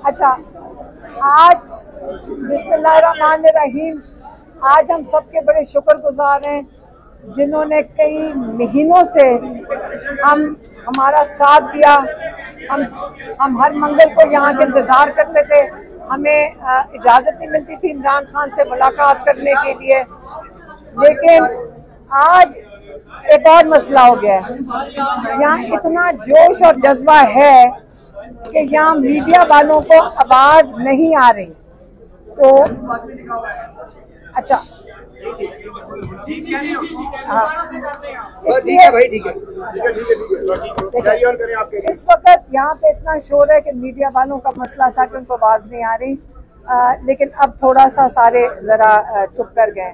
अच्छा, आज बिस्मिल्लाहिर्रहमानिर्रहीम, आज हम सबके बड़े शुक्रगुजार हैं जिन्होंने कई महीनों से हमारा साथ दिया। हम हर मंगल को यहाँ के इंतज़ार करते थे। हमें इजाज़त नहीं मिलती थी इमरान खान से मुलाकात करने के लिए, लेकिन आज एक और मसला हो गया है। यहाँ इतना जोश और जज्बा है कि यहाँ मीडिया वालों को आवाज नहीं आ रही। तो अच्छा, हाँ, इसलिए इस वक्त यहाँ पे इतना शोर है कि मीडिया वालों का मसला था कि उनको आवाज नहीं आ रही, लेकिन अब थोड़ा सा सारे जरा चुप कर गए।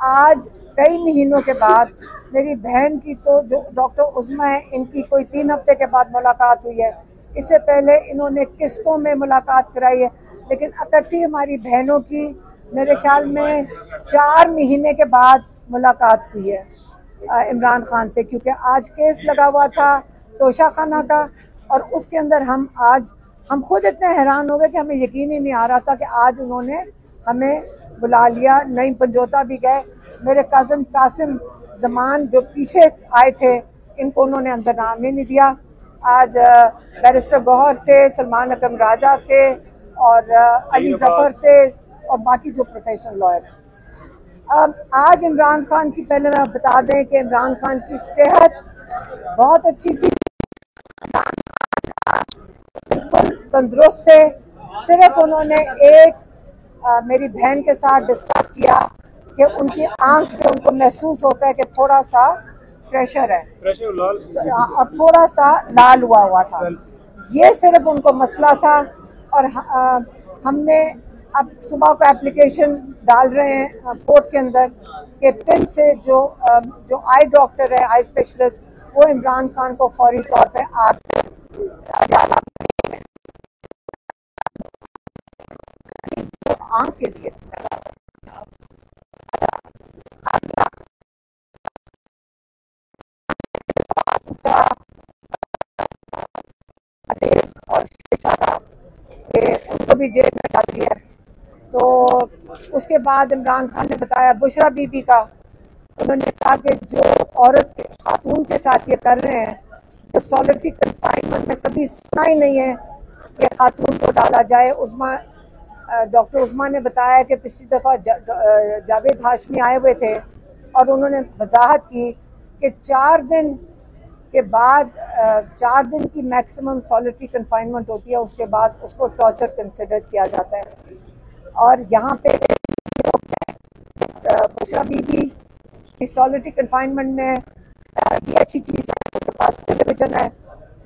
आज कई महीनों के बाद मेरी बहन की, तो जो डॉक्टर उज़्मा है, इनकी कोई 3 हफ्ते के बाद मुलाकात हुई है। इससे पहले इन्होंने किस्तों में मुलाकात कराई है, लेकिन इकट्ठी हमारी बहनों की मेरे ख्याल में 4 महीने के बाद मुलाकात हुई है इमरान खान से, क्योंकि आज केस लगा हुआ था तोशा खाना का, और उसके अंदर हम खुद इतने हैरान हो गए कि हमें यकीन ही नहीं आ रहा था कि आज उन्होंने हमें बुला लिया। नईम पंजोता भी गए, मेरे कज़न कासिम जमान जो पीछे आए थे, इनको उन्होंने अंदर आने नहीं दिया। आज बैरिस्टर गौहर थे, सलमान अकरम राजा थे, और अली जफर थे, और बाकी जो प्रोफेशनल लॉयर। अब आज इमरान खान की, पहले मैं बता दें कि इमरान खान की सेहत बहुत अच्छी थी, बिल्कुल तंदुरुस्त थे। सिर्फ उन्होंने मेरी बहन के साथ डिस्कस किया कि उनकी आंख पे उनको महसूस होता है कि थोड़ा सा प्रेशर है, और थोड़ा सा लाल हुआ था। ये सिर्फ उनको मसला था, और हमने अब सुबह को एप्लीकेशन डाल रहे हैं कोर्ट के अंदर कि पिंड से जो आई डॉक्टर है, आई स्पेशलिस्ट, वो इमरान खान को फौरी तौर पे आंख के लिए और उनको भी जेल में डाल दिया। तो उसके बाद इमरान खान ने बताया बुशरा बीबी का, उन्होंने कहा कि जो औरत के खातून के साथ ये कर रहे हैं, तो सॉलिटरी कन्फाइनमेंट में कभी सुना ही नहीं है कि खातून को डाला जाए। डॉक्टर उज़्मा ने बताया कि पिछली दफ़ा जावेद हाशमी आए हुए थे, और उन्होंने वजाहत की कि 4 दिन के बाद 4 दिन की मैक्सिमम सॉलिटरी कन्फाइनमेंट होती है, उसके बाद उसको टॉर्चर कंसिडर किया जाता है। और यहाँ पे बुशरा बीबी की सॉलिटरी कन्फाइनमेंट में ये अच्छी चीज़ है, उनके पास टेलीविज़न है,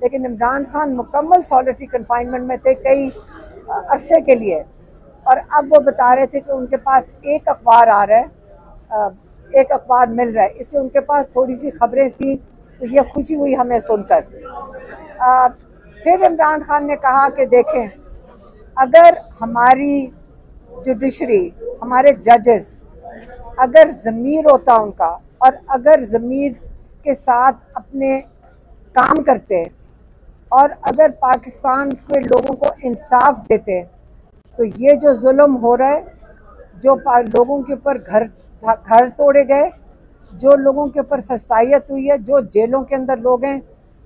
लेकिन इमरान खान मुकम्मल सॉलिटरी कन्फाइनमेंट में थे कई अरसे के लिए। और अब वो बता रहे थे कि उनके पास एक अखबार आ रहा है, एक अखबार मिल रहा है, इससे उनके पास थोड़ी सी खबरें थी, तो ये खुशी हुई हमें सुनकर। फिर इमरान खान ने कहा कि देखें, अगर हमारी जुडिशरी, हमारे जजेस, अगर ज़मीर होता उनका, और अगर ज़मीर के साथ अपने काम करते, और अगर पाकिस्तान के लोगों को इंसाफ देते, तो ये जो जुल्म हो रहा है, जो लोगों के ऊपर घर तोड़े गए, जो लोगों के ऊपर फसाइयत हुई है, जो जेलों के अंदर लोग हैं,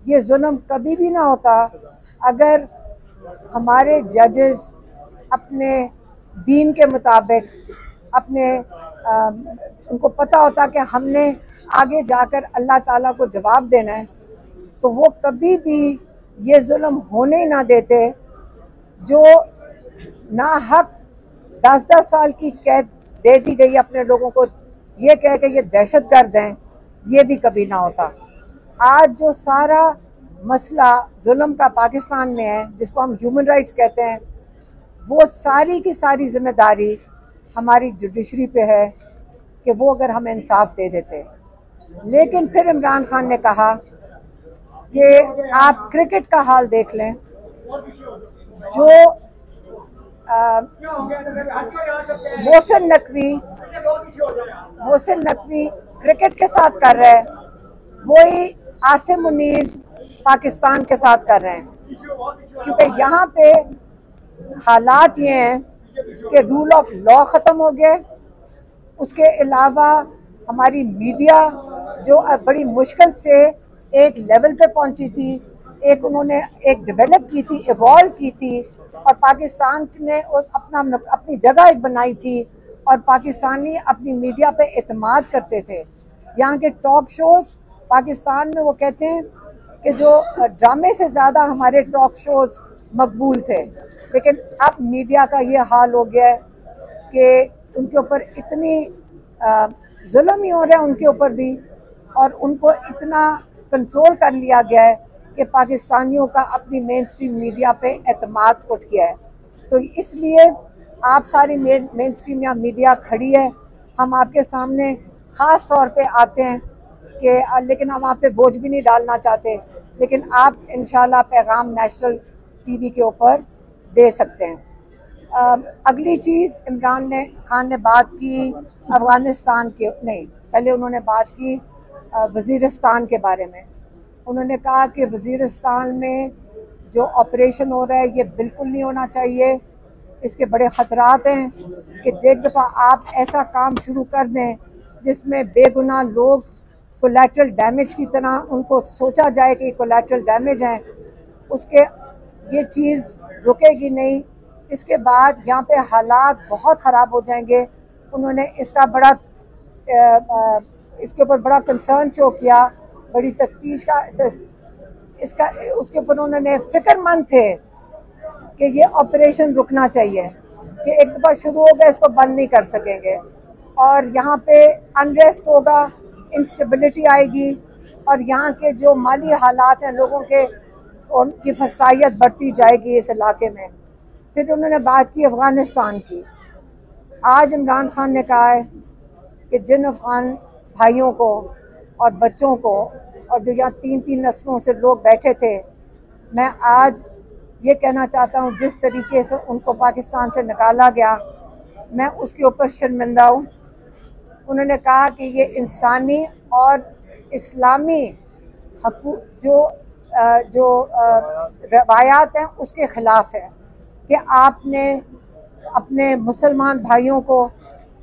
ये जुल्म कभी भी ना होता अगर हमारे जजेस अपने दीन के मुताबिक उनको पता होता कि हमने आगे जाकर अल्लाह ताला को जवाब देना है, तो वो कभी भी ये जुल्म होने ही ना देते। जो ना हक 10-10 साल की कैद दे दी गई अपने लोगों को, ये कह के ये दहशतगर्द हैं, ये भी कभी ना होता। आज जो सारा मसला जुल्म का पाकिस्तान में है, जिसको हम ह्यूमन राइट्स कहते हैं, वो सारी की सारी जिम्मेदारी हमारी जुडिशरी पे है कि वो अगर हमें इंसाफ दे देते। लेकिन फिर इमरान खान ने कहा कि आप क्रिकेट का हाल देख लें, जो मोहसिन नकवी क्रिकेट के साथ कर रहे हैं, वही आसिम मुनीर पाकिस्तान के साथ कर रहे हैं। क्योंकि यहाँ पे हालात ये हैं कि रूल ऑफ लॉ ख़त्म हो गया। उसके अलावा हमारी मीडिया जो बड़ी मुश्किल से एक लेवल पे पहुंची थी, एक उन्होंने एक डेवलप की थी, इवॉल्व की थी, और पाकिस्तान ने अपनी जगह एक बनाई थी, और पाकिस्तानी अपनी मीडिया पे एतमाद करते थे। यहाँ के टॉक शोज़ पाकिस्तान में वो कहते हैं कि जो ड्रामे से ज़्यादा हमारे टॉक शोज़ मकबूल थे, लेकिन अब मीडिया का ये हाल हो गया है कि उनके ऊपर इतनी जुल्म ही हो रहा है उनके ऊपर भी, और उनको इतना कंट्रोल कर लिया गया है कि पाकिस्तानियों का अपनी मेन स्ट्रीम मीडिया पे एतमाद उठ गया है। तो इसलिए आप सारी मेन स्ट्रीम या मीडिया खड़ी है, हम आपके सामने ख़ास तौर पे आते हैं कि लेकिन हम आप पे बोझ भी नहीं डालना चाहते, लेकिन आप इंशाल्लाह पैगाम नेशनल टीवी के ऊपर दे सकते हैं। अगली चीज़, इमरान खान ने बात की अफ़गानिस्तान के, नहीं पहले उन्होंने बात की वज़ीरिस्तान के बारे में। उन्होंने कहा कि वज़ीरिस्तान में जो ऑपरेशन हो रहा है ये बिल्कुल नहीं होना चाहिए, इसके बड़े ख़तरात हैं कि एक दफ़ा आप ऐसा काम शुरू कर दें जिसमें बेगुनाह लोग कोलैटरल डैमेज की तरह उनको सोचा जाए कि कोलैटरल डैमेज है, उसके ये चीज़ रुकेगी नहीं। इसके बाद यहाँ पे हालात बहुत ख़राब हो जाएंगे। उन्होंने इसके ऊपर बड़ा कंसर्न शो किया, बड़ी तफ्तीश का इसका उसके ऊपर उन्होंने फ़िक्रमंद थे कि ये ऑपरेशन रुकना चाहिए, कि एक दफ़ा शुरू हो गया इसको बंद नहीं कर सकेंगे, और यहाँ पे अनरेस्ट होगा, इंस्टेबिलिटी आएगी, और यहाँ के जो माली हालात हैं लोगों के, उनकी फसाइयत बढ़ती जाएगी इस इलाके में। फिर उन्होंने बात की अफ़गानिस्तान की। आज इमरान खान ने कहा है कि जिन अफ़गान भाइयों को और बच्चों को, और जो यहाँ 3-3 नस्लों से लोग बैठे थे, मैं आज ये कहना चाहता हूँ जिस तरीके से उनको पाकिस्तान से निकाला गया, मैं उसके ऊपर शर्मिंदा हूँ। उन्होंने कहा कि ये इंसानी और इस्लामी जो रवायात हैं उसके ख़िलाफ़ है कि आपने अपने मुसलमान भाइयों को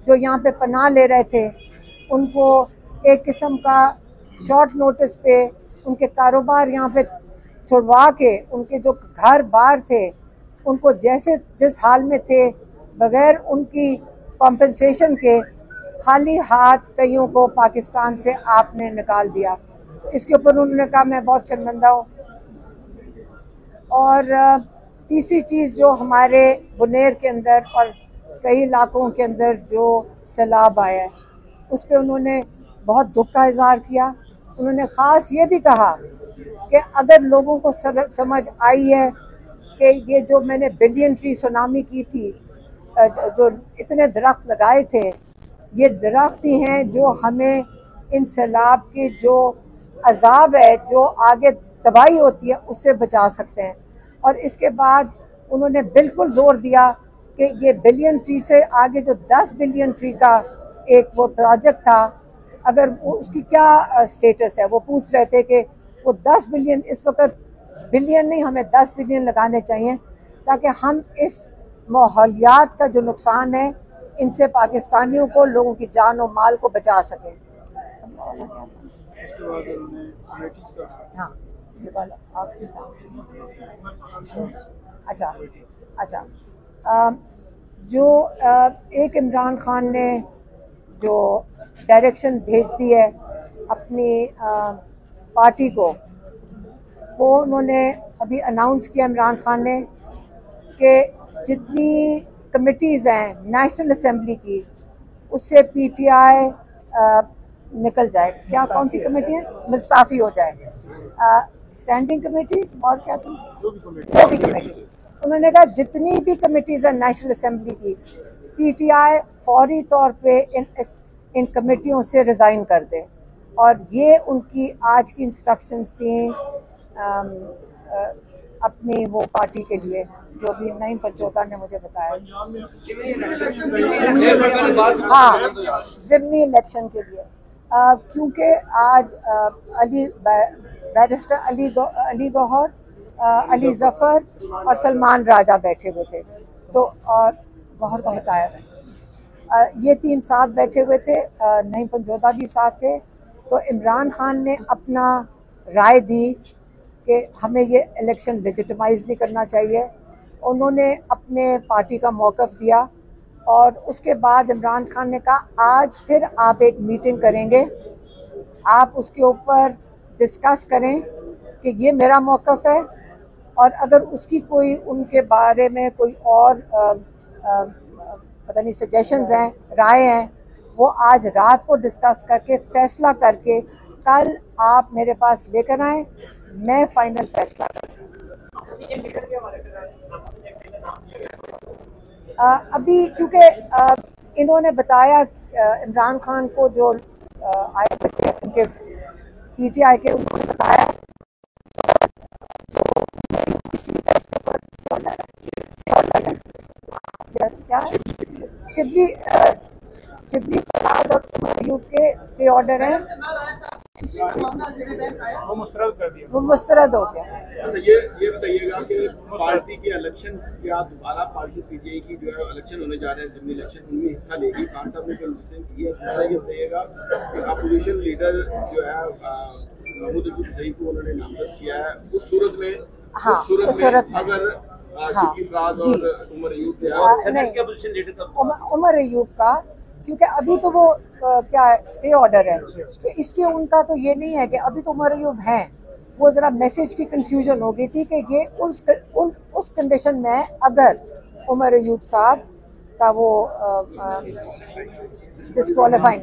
जो यहाँ पे पनाह ले रहे थे, उनको एक किस्म का शॉर्ट नोटिस पे उनके कारोबार यहाँ पे छुड़वा के, उनके जो घर बार थे उनको जैसे जिस हाल में थे, बग़ैर उनकी कॉम्पेंसेशन के खाली हाथ कईयों को पाकिस्तान से आपने निकाल दिया। तो इसके ऊपर उन्होंने कहा मैं बहुत शर्मिंदा हूँ। और तीसरी चीज़, जो हमारे बुनेर के अंदर और कई इलाकों के अंदर जो सैलाब आया है, उस पर उन्होंने बहुत दुख का इज़हार किया। उन्होंने ख़ास ये भी कहा कि अगर लोगों को समझ आई है कि ये जो मैंने बिलियन ट्री सुनामी की थी, जो इतने दरख्त लगाए थे, ये दरख्त ही हैं जो हमें इन सैलाब के जो अजाब है, जो आगे तबाही होती है, उससे बचा सकते हैं। और इसके बाद उन्होंने बिल्कुल जोर दिया कि ये बिलियन ट्री से आगे जो 10 बिलियन ट्री का एक वो प्रोजेक्ट था, अगर उसकी क्या स्टेटस है। वो पूछ रहे थे कि वो 10 बिलियन, इस वक्त बिलियन नहीं, हमें 10 बिलियन लगाने चाहिए ताकि हम इस माहौलियात का जो नुकसान है, इनसे पाकिस्तानियों को, लोगों की जान और माल को बचा सकें। हाँ, अच्छा, जो एक इमरान खान ने जो डायरेक्शन भेज दी है अपनी पार्टी को, वो उन्होंने अभी अनाउंस किया इमरान खान ने कि जितनी कमिटीज़ हैं नेशनल असेंबली की, उससे पीटीआई निकल जाए। क्या, कौन सी कमेटी है, मुस्ताफ़ी हो जाए, स्टैंडिंग कमेटीज़ और क्या थी, जो भी कमेटी। उन्होंने कहा जितनी भी कमेटीज़ हैं नेशनल असेंबली की, पीटीआई फौरी तौर पे इन कमेटियों से रिज़ाइन कर दे। और ये उनकी आज की इंस्ट्रक्शंस थी अपनी वो पार्टी के लिए, जो भी नईम पंचोता ने मुझे बताया। हाँ, ज़िमनी इलेक्शन के लिए, क्योंकि आज बैरिस्टर अली गौहर अली जफ़र और सलमान राजा बैठे हुए थे। तो और गौहर का बताया ये तीन साथ बैठे हुए थे, नईम पंजोदा भी साथ थे। तो इमरान खान ने अपना राय दी कि हमें ये इलेक्शन लेजिटिमाइज नहीं करना चाहिए। उन्होंने अपने पार्टी का मौक़िफ़ दिया और उसके बाद इमरान खान ने कहा आज फिर आप एक मीटिंग करेंगे, आप उसके ऊपर डिस्कस करें कि ये मेरा मौक़िफ़ है और अगर उसकी कोई उनके बारे में कोई और पता नहीं सजेशंस हैं, राय हैं, वो आज रात को डिस्कस करके फैसला करके कल आप मेरे पास लेकर आएँ, मैं फाइनल फैसला करूँ। अभी क्योंकि इन्होंने बताया इमरान खान को जो आए थे उनके PTI के, उन्होंने बताया क्या शिबली फराज और अयूब के स्टे ऑर्डर हैं, वो मुस्तरद हो गया। अच्छा, ये बताइएगा कि पार्टी के इलेक्शन क्या दोबारा पार्टी PTI की जो है इलेक्शन होने जा रहे हैं, असेंबली इलेक्शन, उनमें हिस्सा लेगी? खान साहब ने जो इलेक्शन की है, दूसरा ये बताइएगा कि अपोजिशन लीडर जो है महमूद अयूब को उन्होंने नामजद किया है, उस सूरत में अगर शिबली फराज और उमर अयूब का, क्योंकि अभी तो वो क्या स्टे ऑर्डर है, तो इसलिए उनका तो ये नहीं है कि अभी तो उमर अयूब हैं। वो ज़रा मैसेज की कंफ्यूजन हो गई थी कि ये उस कंडीशन में अगर उमर अयूब साहब का वो डिस्क्वालीफाई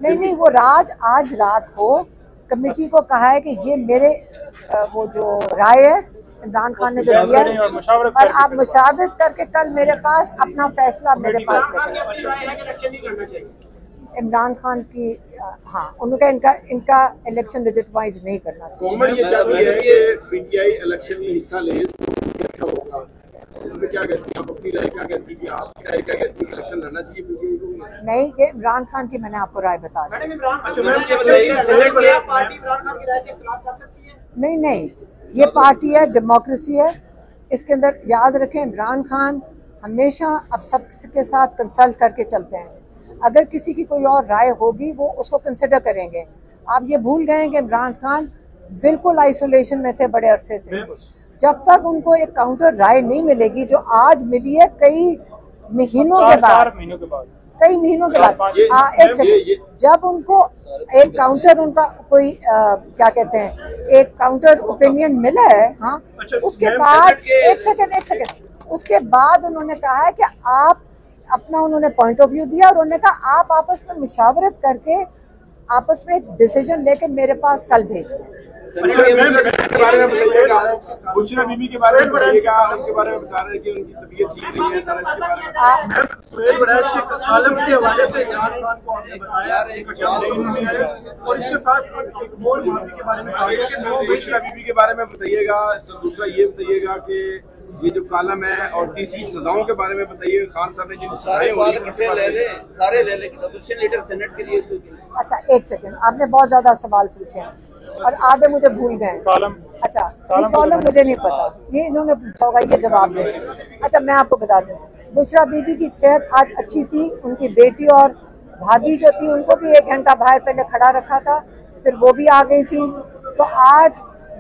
नहीं, वो आज रात को कमेटी को कहा है कि ये मेरे वो जो राय है इमरान खान ने जो दिया है और आप मुशावरत करके कल मेरे पास अपना फैसला मेरे पास लेकर। इमरान खान की हाँ, उनका इनका इलेक्शन लेजिटिमाइज नहीं करना चाहिए। ये चाहती है कि PTI इलेक्शन में हिस्सा ले, इसमें क्या कहती है, आप अपनी राय क्या कहती है कि आपकी राय क्या कहती है, इलेक्शन लड़ना चाहिए PTI को? नहीं, ये इमरान खान की मैंने आपको राय बता दी। नहीं, ये पार्टी है, डेमोक्रेसी है, इसके अंदर याद रखें इमरान खान हमेशा अब सबके साथ कंसल्ट करके चलते हैं। अगर किसी की कोई और राय होगी वो उसको कंसिडर करेंगे। आप ये भूल गए कि इमरान खान बिल्कुल आइसोलेशन में थे बड़े अरसे से। जब तक उनको एक काउंटर राय नहीं मिलेगी, जो आज मिली है कई महीनों के बाद, एक सेकंड, जब उनको एक काउंटर उनका कोई क्या कहते हैं, एक काउंटर ओपिनियन मिला है, हाँ, उसके बाद एक सेकंड उसके बाद उन्होंने कहा है कि आप अपना, उन्होंने पॉइंट ऑफ व्यू दिया और उन्होंने कहा आप आपस में मुशावरत करके आपस में एक डिसीजन लेके मेरे पास कल भेज दें। बुशरा बीबी के बारे में बताइएगा, उनके बारे में बता रहे हैं कि उनकी तबीयत ठीक नहीं है, इसके बारे में आलम के हवाले से इमरान खान को आपने बताया और इसके साथ एक और बीबी के बारे में, बुशरा बीबी के बारे में बताइएगा। दूसरा ये बताइएगा कि ये जो कालम है और 30 सजाओं के बारे में बताइए। खान साहब ने जिन सारे ले ले अपोजिशन लीडर सेनेट के लिए। अच्छा, एक सेकंड, आपने बहुत ज्यादा सवाल पूछे हैं और आधे मुझे भूल गए। अच्छा, ये कॉलम मुझे नहीं पता, ये इन्होंने पूछा होगा, ये जवाब दे। अच्छा, मैं आपको बता दूं, बुशरा बीबी की सेहत आज अच्छी थी। उनकी बेटी और भाभी जो थी उनको भी 1 घंटा बाहर पहले खड़ा रखा था, फिर वो भी आ गई थी। तो आज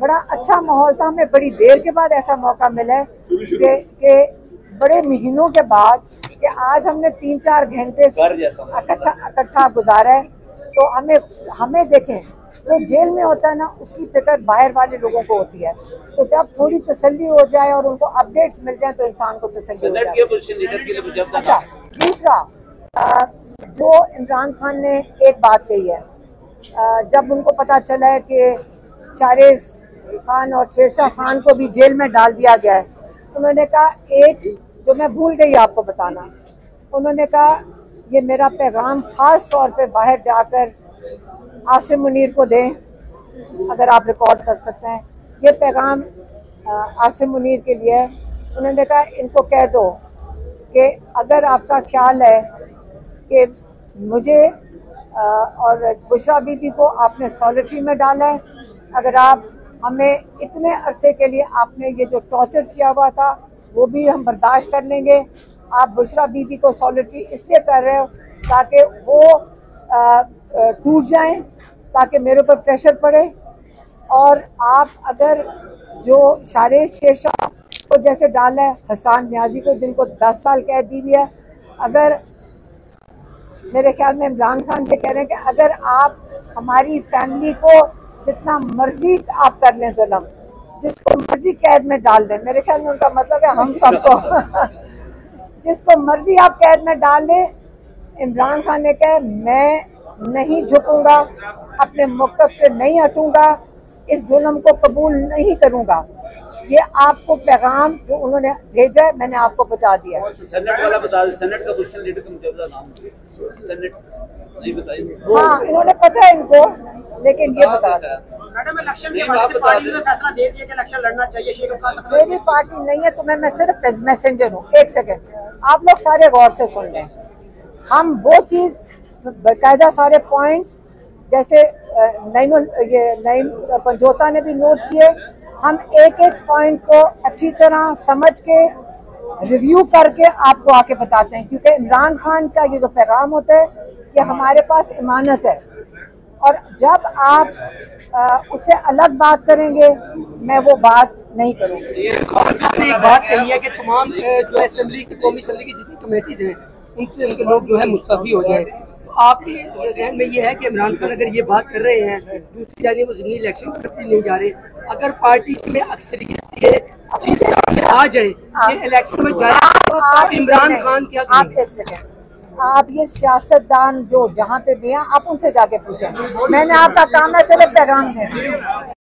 बड़ा अच्छा माहौल था। हमें बड़ी देर के बाद ऐसा मौका मिला है कि बड़े महीनों के बाद कि आज हमने 3-4 घंटे इकट्ठा गुजारा है। तो हमें देखें, जो जेल में होता है ना, उसकी फिक्र बाहर वाले लोगों को होती है। तो जब थोड़ी तसल्ली हो जाए और उनको अपडेट्स मिल जाए तो इंसान को तसल्ली हो जाए। अच्छा, दूसरा, जो इमरान खान ने एक बात कही है, जब उनको पता चला है कि शारिस खान और शेरशाह खान को भी जेल में डाल दिया गया है, उन्होंने कहा, एक जो मैं भूल गई आपको बताना, उन्होंने कहा ये मेरा पैगाम खास तौर पे बाहर जाकर आसिम मुनीर को दें, अगर आप रिकॉर्ड कर सकते हैं। ये पैगाम आसिम मुनीर के लिए है। उन्होंने कहा इनको कह दो कि अगर आपका ख्याल है कि मुझे और बुशरा बीबी को आपने सॉलिटरी में डाला है। अगर आप हमें इतने अरसे के लिए आपने ये जो टॉर्चर किया हुआ था वो भी हम बर्दाश्त कर लेंगे। आप बुशरा बीबी को सॉलिटरी इसलिए कर रहे हो ताकि वो टूट जाएं, ताकि मेरे ऊपर प्रेशर पड़े। और आप अगर जो शारेज शेरशाह को जैसे डाला है, हसान न्याजी को जिनको 10 साल कैद दी हुई है, अगर मेरे ख्याल में इमरान खान ये कह रहे हैं कि अगर आप हमारी फैमिली को जितना मर्जी आप कर लें जुल्म, जिसको मर्जी कैद में डाल दें, मेरे ख्याल में उनका मतलब है हम सबको जिसको मर्जी आप कैद में डाल लें। इमरान खान ने कहा मैं नहीं झुकूंगा, अपने मौक़िफ़ से नहीं हटूंगा, इस जुल्म को कबूल नहीं करूंगा। ये आपको पैगाम जो उन्होंने भेजा है मैंने आपको पहुंचा दिया। सेनेट वाला बता दें, सेनेट का पोजीशन लीडर का मुझे नाम सेनेट नहीं बताइए। हाँ, इन्होंने पता है इनको, लेकिन ये बता दें मैडम इलेक्शन के बाद पार्टी ने फैसला दे दिया कि इलेक्शन लड़ना चाहिए। शेख अब्बास मेरी पार्टी नहीं है, तो मैं सिर्फ मैसेंजर हूँ। एक सेकंड, आप लोग सारे गौर से सुन लें। हम वो चीज़ बाकायदा सारे पॉइंट्स जैसे नईम पंजोता ने भी नोट किए, हम एक एक पॉइंट को अच्छी तरह समझ के रिव्यू करके आपको आके बताते हैं, क्योंकि इमरान खान का ये जो पैगाम होता है कि हमारे पास इमानत है, और जब आप उससे अलग बात करेंगे मैं वो बात नहीं करूँगी। एक बात कही है कि तमाम जो असेंबली की कौमी असेंबली की जितनी कमेटीज हैं उनसे उनके लोग जो है मुस्तफी हो जाए। तो आपके जहन में ये है कि इमरान खान अगर ये बात कर रहे हैं, दूसरी जानिब वो ज़मीनी इलेक्शन पर नहीं जा रहे, अगर पार्टी में अक्सरियत से ये चीज सामने आ जाए कि इलेक्शन में जाए तो इमरान खान क्या आप एक सेकेंड, आप ये सियासतदान जो जहाँ पे भी हैं आप उनसे जाके पूछें। मैंने आपका काम है सिर्फ पैगाम देना।